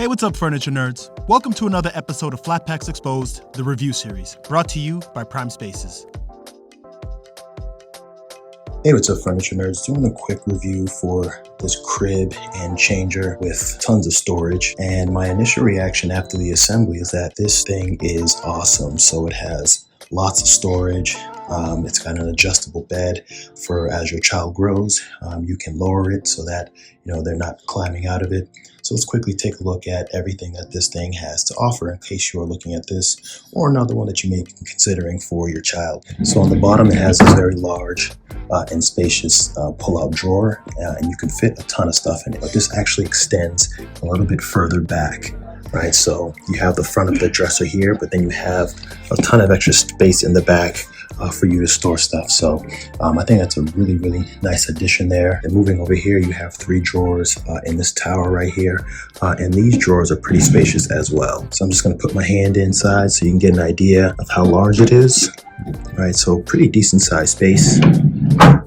Hey, what's up, furniture nerds? Welcome to another episode of Flat Packs Exposed, the review series, brought to you by Prime Spaces. Hey, what's up, furniture nerds? Doing a quick review for this crib and changer with tons of storage. And my initial reaction after the assembly is that this thing is awesome. So it has lots of storage. It's got an adjustable bed for as your child grows. You can lower it so that they're not climbing out of it. So let's quickly take a look at everything that this thing has to offer in case you're looking at this or another one that you may be considering for your child. So on the bottom, it has this very large and spacious pull-out drawer, and you can fit a ton of stuff in it. But this actually extends a little bit further back, right? So you have the front of the dresser here, but then you have a ton of extra space in the back for you to store stuff. So I think that's a really, really nice addition there. And moving over here, you have 3 drawers in this tower right here. And these drawers are pretty spacious as well. So I'm just going to put my hand inside so you can get an idea of how large it is. Right, so pretty decent sized space.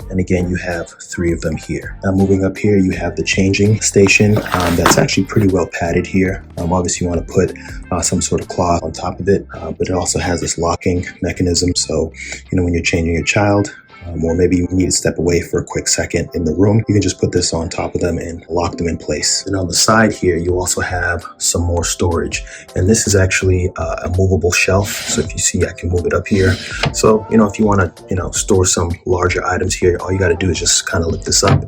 And again, you have 3 of them here. Now moving up here, you have the changing station that's actually pretty well padded here. Obviously you want to put some sort of cloth on top of it, but it also has this locking mechanism. So, when you're changing your child, or maybe you need to step away for a quick second in the room, you can just put this on top of them and lock them in place. And on the side here, you also have some more storage. And this is actually a movable shelf. So if you see, I can move it up here. So, if you want to, store some larger items here, all you got to do is just kind of lift this up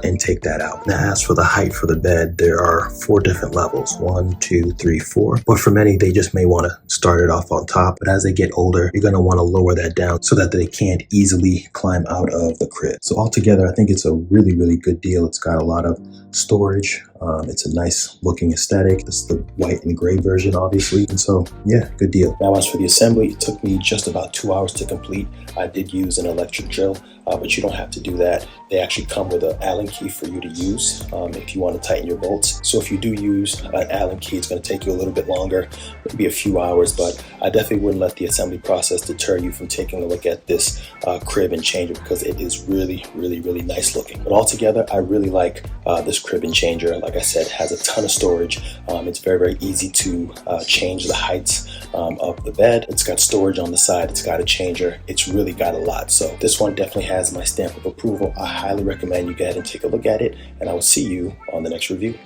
and take that out. Now, as for the height for the bed, there are 4 different levels, 1, 2, 3, 4. But for many, they just may want to start it off on top. But as they get older, you're going to want to lower that down so that they can't easily climb out of the crib. So altogether, I think it's a really, really good deal. It's got a lot of storage. It's a nice looking aesthetic. This is the white and gray version, obviously. And so, yeah, good deal. Now, as for the assembly, it took me just about 2 hours to complete. I did use an electric drill, but you don't have to do that. They actually come with an Allen key for you to use if you want to tighten your bolts. So if you do use an Allen key, it's going to take you a little bit longer, maybe a few hours, but I definitely wouldn't let the assembly process deter you from taking a look at this crib and changer, because it is really, really, really nice looking. But altogether, I really like this crib and changer. Like I said, it has a ton of storage. It's very, very easy to change the heights of the bed. It's got storage on the side. It's got a changer. It's really got a lot. So this one definitely has my stamp of approval. I highly recommend you go ahead and take a look at it, and I will see you on the next review.